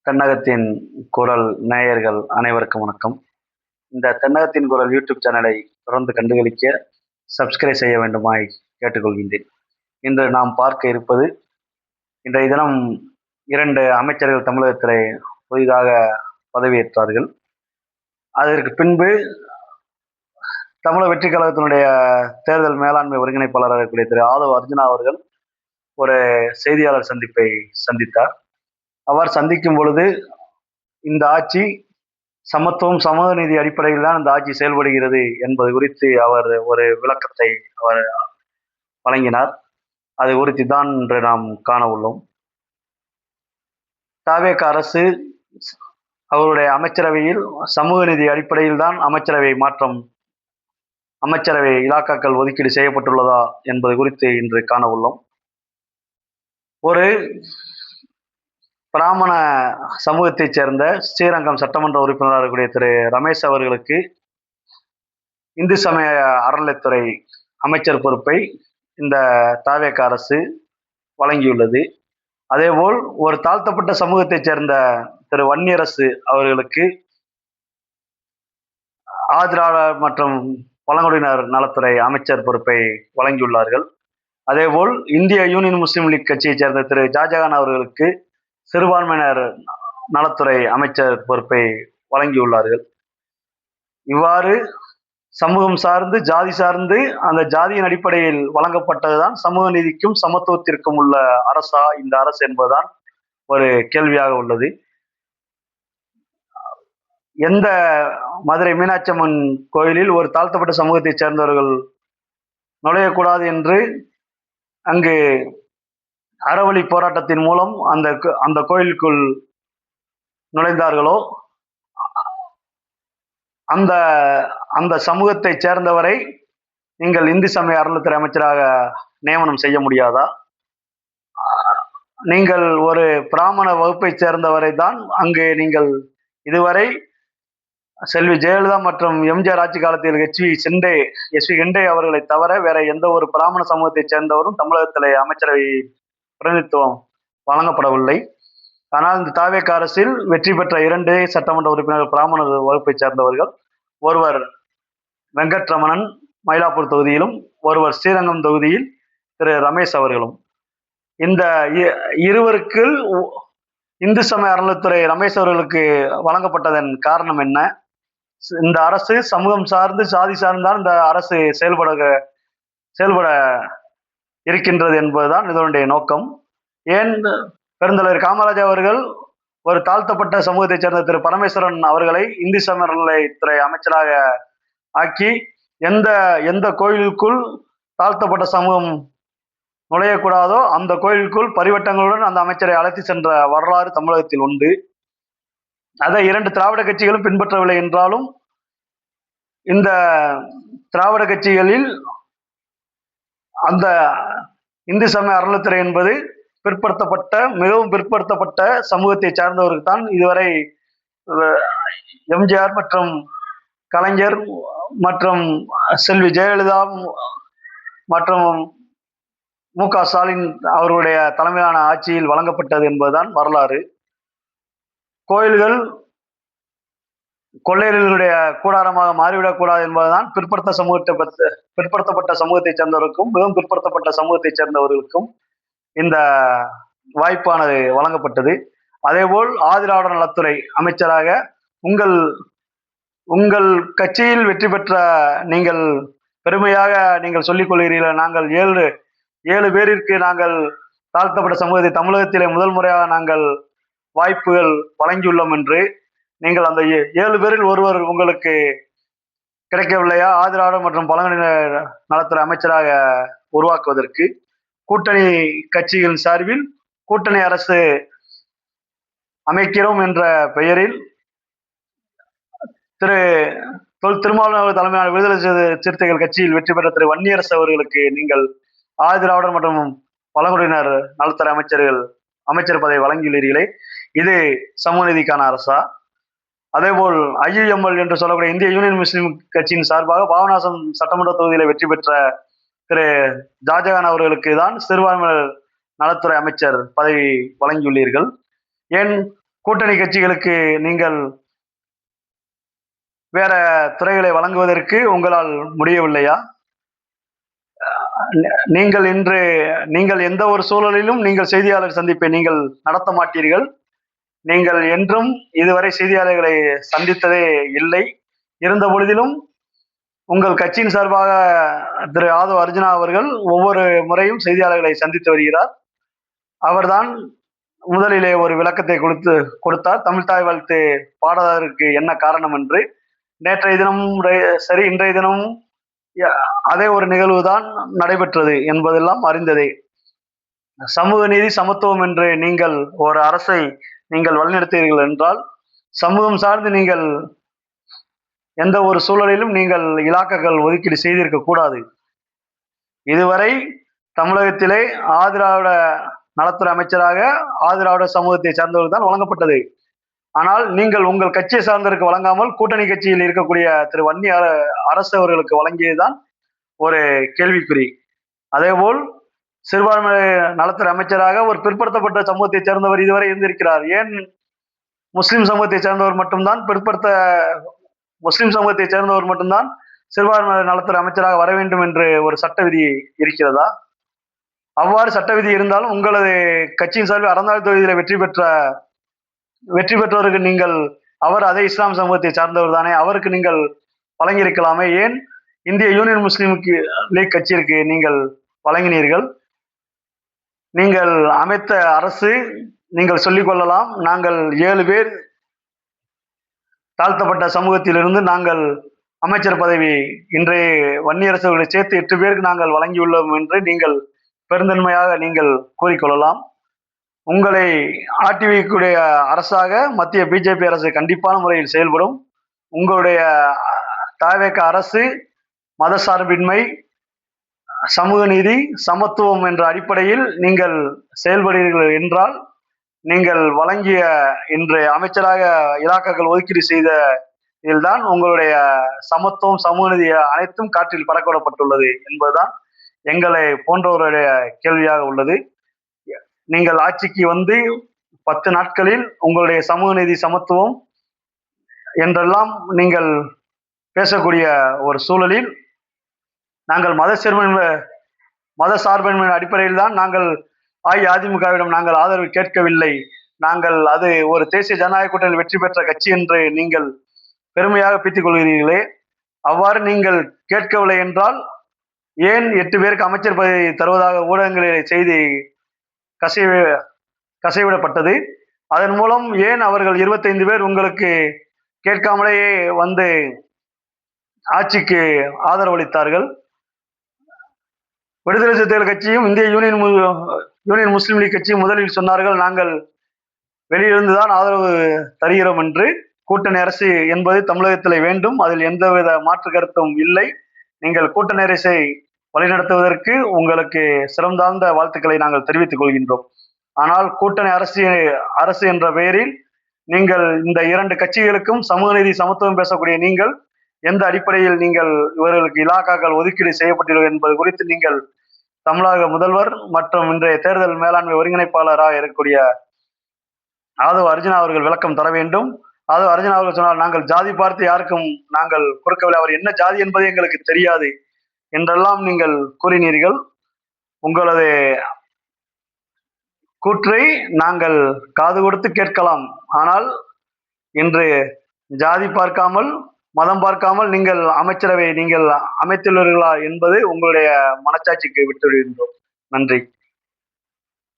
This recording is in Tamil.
தென்னகத்தின் குரல் நேயர்கள் அனைவருக்கும் வணக்கம். இந்த தென்னகத்தின் குரல் யூடியூப் சேனலை தொடர்ந்து கண்டுகளிக்க சப்ஸ்கிரைப் செய்ய வேண்டுமாய் கேட்டுக்கொள்கின்றேன். இன்று நாம் பார்க்க இருப்பது, இன்றைய தினம் 2 அமைச்சர்கள் தமிழகத்திலே புதிதாக பதவியேற்றார்கள். அதற்கு பின்பு தமிழக வெற்றி கழகத்தினுடைய தேர்தல் மேலாண்மை ஒருங்கிணைப்பாளராக இருக்கக்கூடிய திரு ஆதவ் அர்ஜுனா அவர்கள் ஒரு செய்தியாளர் சந்திப்பை சந்தித்தார். அவர் சந்திக்கும் பொழுது, இந்த ஆட்சி சமத்துவம் சமூக நீதி அடிப்படையில் தான் இந்த ஆட்சி செயல்படுகிறது என்பது குறித்து அவர் ஒரு விளக்கத்தை அவர் வழங்கினார். அது குறித்து தான் இன்று நாம் காண உள்ளோம். தவேக அரசு அவருடைய அமைச்சரவையில் சமூக நீதி அடிப்படையில் தான் அமைச்சரவை இலாக்காக்கள் ஒதுக்கீடு செய்யப்பட்டுள்ளதா என்பது குறித்து இன்று காண உள்ளோம். ஒரு பிராமண சமூகத்தைச் சேர்ந்த ஸ்ரீரங்கம் சட்டமன்ற உறுப்பினராக இருக்கக்கூடிய திரு ரமேஷ் அவர்களுக்கு இந்து சமய அறநிலைத்துறை அமைச்சர் பொறுப்பை இந்த தவேக அரசு வழங்கியுள்ளது. அதேபோல் ஒரு தாழ்த்தப்பட்ட சமூகத்தைச் சேர்ந்த திரு வன்னியரசு அவர்களுக்கு ஆதிராவிடர் மற்றும் பழங்குடியினர் நலத்துறை அமைச்சர் பொறுப்பை வழங்கியுள்ளார்கள். அதேபோல் இந்திய யூனியன் முஸ்லீம் லீக் கட்சியைச் சேர்ந்த திரு ஷாஜகான் அவர்களுக்கு சிறுபான்மையினர் நலத்துறை அமைச்சர் பொறுப்பை வழங்கியுள்ளார்கள். இவ்வாறு சமூகம் சார்ந்து, ஜாதி சார்ந்து, அந்த ஜாதியின் அடிப்படையில் வழங்கப்பட்டதுதான் சமூக நீதிக்கும் சமத்துவத்திற்கும் உள்ள அரசா இந்த அரசு என்பதுதான் ஒரு கேள்வியாக உள்ளது. எந்த மதுரை மீனாட்சி அம்மன் கோயிலில் ஒரு தாழ்த்தப்பட்ட சமூகத்தைச் சேர்ந்தவர்கள் நுழையக்கூடாது என்று அங்கு அறவழி போராட்டத்தின் மூலம் அந்த கோயிலுக்குள் நுழைந்தார்களோ, அந்த சமூகத்தைச் சேர்ந்தவரை நீங்கள் இந்து சமய அறநிலைத்துறை அமைச்சராக நியமனம் செய்ய முடியாதா? நீங்கள் ஒரு பிராமண வகுப்பைச் சேர்ந்தவரை தான் அங்கு நீங்கள் இதுவரை செல்வி ஜெயலலிதா மற்றும் எம்ஜிஆர் ஆட்சி காலத்தில் எஸ்வி ஹெண்டே அவர்களை தவிர வேற எந்த ஒரு பிராமண சமூகத்தைச் சேர்ந்தவரும் தமிழகத்திலே அமைச்சரவை பிரதிநிதித்துவம் வழங்கப்படவில்லை. ஆனால் இந்த தவேக அரசில் வெற்றி பெற்ற 2 சட்டமன்ற உறுப்பினர்கள் பிராமணர் வகுப்பைச் சேர்ந்தவர்கள். ஒருவர் வெங்கட்ரமணன் மயிலாப்பூர் தொகுதியிலும், ஒருவர் ஸ்ரீரங்கம் தொகுதியில் திரு ரமேஷ் அவர்களும். இந்த இருவருக்கு இந்து சமய அறநிலைத்துறை ரமேஷ் அவர்களுக்கு வழங்கப்பட்டதன் காரணம் என்ன? இந்த அரசு சமூகம் சார்ந்து, சாதி சார்ந்தான் இந்த அரசு செயல்பட இருக்கின்றது என்பதுதான் இதனுடைய நோக்கம். ஏன் பெருந்தலைவர் காமராஜர் அவர்கள் ஒரு தாழ்த்தப்பட்ட சமூகத்தைச் சேர்ந்த திரு பரமேஸ்வரன் அவர்களை இந்து சமய அறநிலைத்துறை அமைச்சராக ஆக்கி, எந்த கோயிலுக்குள் தாழ்த்தப்பட்ட சமூகம் நுழையக்கூடாதோ அந்த கோயிலுக்குள் பரிவட்டங்களுடன் அந்த அமைச்சரை அழைத்து சென்ற வரலாறு தமிழகத்தில் உண்டு. அதை 2 திராவிட கட்சிகளும் பின்பற்றவில்லை என்றாலும், இந்த திராவிட கட்சிகளில் அந்த இந்து சமய அறநிலைத்துறை என்பது மிகவும் பிற்படுத்தப்பட்ட சமூகத்தை சார்ந்தவருக்கு தான் இதுவரை எம்ஜிஆர் மற்றும் கலைஞர் மற்றும் செல்வி ஜெயலலிதா மற்றும் மு.க. ஸ்டாலின் அவர்களுடைய தலைமையிலான ஆட்சியில் வழங்கப்பட்டது என்பதுதான் வரலாறு. கோயில்கள் கொள்ளையர்களுடைய கூடாரமாக மாறிவிடக்கூடாது என்பதுதான் பிற்படுத்தப்பட்ட சமூகத்தைச் சேர்ந்தவர்களுக்கும் மிகவும் பிற்படுத்தப்பட்ட சமூகத்தைச் சேர்ந்தவர்களுக்கும் இந்த வாய்ப்பானது வழங்கப்பட்டது. அதேபோல் ஆதிராவிடர் நலத்துறை அமைச்சராக உங்கள் கட்சியில் வெற்றி பெற்ற நீங்கள் பெருமையாக நீங்கள் சொல்லிக் கொள்கிறீர்கள், நாங்கள் 7 பேரிற்கு நாங்கள் தாழ்த்தப்பட்ட சமூகத்தை தமிழகத்திலே முதல் முறையாக நாங்கள் வாய்ப்புகள் வழங்கியுள்ளோம் என்று. நீங்கள் அந்த 7 பேரில் ஒருவர் உங்களுக்கு கிடைக்கவில்லையா ஆதிராவிடர் மற்றும் பழங்குடியினர் நலத்துறை அமைச்சராக உருவாக்குவதற்கு? கூட்டணி கட்சிகள் சார்பில் கூட்டணி அரசு அமைக்கிறோம் என்ற பெயரில் திரு திருமாவளவன் தலைமையிலான விடுதலை சிறுத்தைகள் கட்சியில் வெற்றி பெற்ற திரு வன்னியரசு அவர்களுக்கு நீங்கள் ஆதிராவிடர் மற்றும் பழங்குடியினர் நலத்துறை அமைச்சர் பதவி வழங்கியுள்ளீர்களே, இது சமூக நீதிக்கான அரசா? அதேபோல் IUML என்று சொல்லக்கூடிய இந்திய யூனியன் முஸ்லீம் கட்சியின் சார்பாக பாபநாசம் சட்டமன்ற தொகுதியில வெற்றி பெற்ற திரு ஷாஜகான் அவர்களுக்கு தான் சிறுபான்மையினர் நலத்துறை அமைச்சர் பதவி வழங்கியுள்ளீர்கள். ஏன் கூட்டணி கட்சிகளுக்கு நீங்கள் வேற துறைகளை வழங்குவதற்கு உங்களால் முடியவில்லையா? நீங்கள் எந்த ஒரு சூழலிலும் நீங்கள் செய்தியாளர் சந்திப்பை நீங்கள் நடத்த மாட்டீர்கள். நீங்கள் என்றும் இதுவரை செய்தியாளர்களை சந்தித்ததே இல்லை. இருந்த பொழுதிலும் உங்கள் கட்சியின் சார்பாக திரு ஆதவ் அர்ஜுனா அவர்கள் ஒவ்வொரு முறையும் செய்தியாளர்களை சந்தித்து வருகிறார். அவர்தான் முதலிலே ஒரு விளக்கத்தை கொடுத்தார் தமிழ் தாய் வாழ்த்து பாடாததற்கு என்ன காரணம் என்று. நேற்றைய தினமும் சரி, இன்றைய தினமும் அதே ஒரு நிகழ்வுதான் நடைபெற்றது என்பதெல்லாம் அறிந்ததே. சமூக நீதி சமத்துவம் என்று நீங்கள் ஒரு அரசை நீங்கள் வழிநடத்துகிறீர்கள் என்றால், சமூகம் சார்ந்து நீங்கள் எந்த ஒரு சூழலிலும் நீங்கள் இலாக்காக்கள் ஒதுக்கீடு செய்திருக்க கூடாது. இதுவரை தமிழகத்திலே ஆதிராவிட நலத்துறை அமைச்சராக ஆதிராவிட சமூகத்தை சார்ந்தவர்கள் தான் வழங்கப்பட்டது. ஆனால் நீங்கள் உங்கள் கட்சியை சார்ந்தவருக்கு வழங்காமல் கூட்டணி கட்சியில் இருக்கக்கூடிய திரு வன்னி அரசு அவர்களுக்கு வழங்கியதுதான் ஒரு கேள்விக்குறி. அதேபோல் சிறுபான்மை நலத்துறை அமைச்சராக ஒரு பிற்படுத்தப்பட்ட சமூகத்தை சேர்ந்தவர் இதுவரை இருந்திருக்கிறார். ஏன் முஸ்லிம் சமூகத்தை சேர்ந்தவர் மட்டும்தான் முஸ்லிம் சமூகத்தை சேர்ந்தவர் மட்டும்தான் சிறுபான்மை நலத்துறை அமைச்சராக வர வேண்டும் என்று ஒரு சட்ட விதி இருக்கிறதா? அவ்வாறு சட்ட விதி இருந்தாலும் உங்களது கட்சியின் சார்பில் அறந்தாள் தொகுதியில் வெற்றி பெற்றவருக்கு நீங்கள் அவர் அதே இஸ்லாம் சமூகத்தை சார்ந்தவர் தானே, அவருக்கு நீங்கள் வழங்கியிருக்கலாமே. ஏன் இந்திய யூனியன் முஸ்லீம் லீக் கட்சியிற்கு நீங்கள் வழங்கினீர்கள்? நீங்கள் அமைத்த அரசு நீங்கள் சொல்லிக் கொள்ளலாம், நாங்கள் 7 பேர் தாழ்த்தப்பட்ட சமூகத்திலிருந்து நாங்கள் அமைச்சர் பதவி இன்றைய வன்னியரசுகளை சேர்த்து 8 பேருக்கு நாங்கள் வழங்கியுள்ளோம் என்று நீங்கள் பெருந்தன்மையாக நீங்கள் கூறிக்கொள்ளலாம். உங்களை ஆட்டி வைக்கக்கூடிய அரசாக மத்திய பிஜேபி அரசு கண்டிப்பான முறையில் செயல்படும். உங்களுடைய தாவேக அரசு மதசார்பின்மை, சமூக நீதி, சமத்துவம் என்ற அடிப்படையில் நீங்கள் செயல்படுகிறீர்கள் என்றால், நீங்கள் வழங்கிய இன்று அமைச்சராக இலாக்காக்கள் ஒதுக்கீடு செய்த இதில்தான் உங்களுடைய சமத்துவம், சமூக நீதி அனைத்தும் காற்றில் பறக்கவிடப்பட்டுள்ளது என்பதுதான் எங்களை போன்றவருடைய கேள்வியாக உள்ளது. நீங்கள் ஆட்சிக்கு வந்து 10 நாட்களில் உங்களுடைய சமூக நீதி, சமத்துவம் என்றெல்லாம் நீங்கள் பேசக்கூடிய ஒரு சூழலில், நாங்கள் மத சார்பின்மை அடிப்படையில் தான் நாங்கள் அஇஅதிமுகவிடம் நாங்கள் ஆதரவு கேட்கவில்லை, நாங்கள் அது ஒரு தேசிய ஜனநாயக கூட்டணியில் வெற்றி பெற்ற கட்சி என்று நீங்கள் பெருமையாக பீத்திக் கொள்கிறீர்களே, அவ்வாறு நீங்கள் கேட்கவில்லை என்றால் ஏன் 8 பேருக்கு அமைச்சர் பதவி தருவதாக ஊடகங்களில் செய்தி கசைவிடப்பட்டது? அதன் மூலம் ஏன் அவர்கள் 25 பேர் உங்களுக்கு கேட்காமலேயே வந்து ஆட்சிக்கு ஆதரவளித்தார்கள்? விடுதலை சிறுத்தைகள் கட்சியும் இந்திய யூனியன் முஸ்லீம் லீக் கட்சியும் முதலில் சொன்னார்கள், நாங்கள் வெளியிலிருந்துதான் ஆதரவு தருகிறோம் என்று. கூட்டணி அரசு என்பது தமிழகத்தில் வேண்டும், அதில் எந்தவித மாற்று கருத்தும் இல்லை. நீங்கள் கூட்டணி அரசை வழிநடத்துவதற்கு உங்களுக்கு சிறந்தாழ்ந்த வாழ்த்துக்களை நாங்கள் தெரிவித்துக் கொள்கின்றோம். ஆனால் கூட்டணி அரசு என்ற பெயரில் நீங்கள் இந்த 2 கட்சிகளுக்கும் சமூக நீதி சமத்துவம் பேசக்கூடிய நீங்கள் எந்த அடிப்படையில் நீங்கள் இவர்களுக்கு இலாக்காக்கள் ஒதுக்கீடு செய்யப்பட்டுள்ளது என்பது குறித்து நீங்கள் தமிழக முதல்வர் மற்றும் இன்றைய தேர்தல் மேலாண்மை ஒருங்கிணைப்பாளராக இருக்கக்கூடிய ஆதவ் அர்ஜுனா அவர்கள் விளக்கம் தர வேண்டும். ஆதவ் அர்ஜுனா அவர்கள் சொன்னால், நாங்கள் ஜாதி பார்த்து யாருக்கும் நாங்கள் கொடுக்கவில்லை, அவர் என்ன ஜாதி என்பது எங்களுக்கு தெரியாது என்றெல்லாம் நீங்கள் கூறினீர்கள். உங்களது கூற்றை நாங்கள் காது கொடுத்து கேட்கலாம். ஆனால் இன்று ஜாதி பார்க்காமல், மதம் பார்க்காமல் நீங்கள் அமைச்சரவை நீங்கள் அமைத்துள்ளீர்களா என்பது உங்களுடைய மனச்சாட்சிக்கு விட்டுவிடுகின்றோம். நன்றி.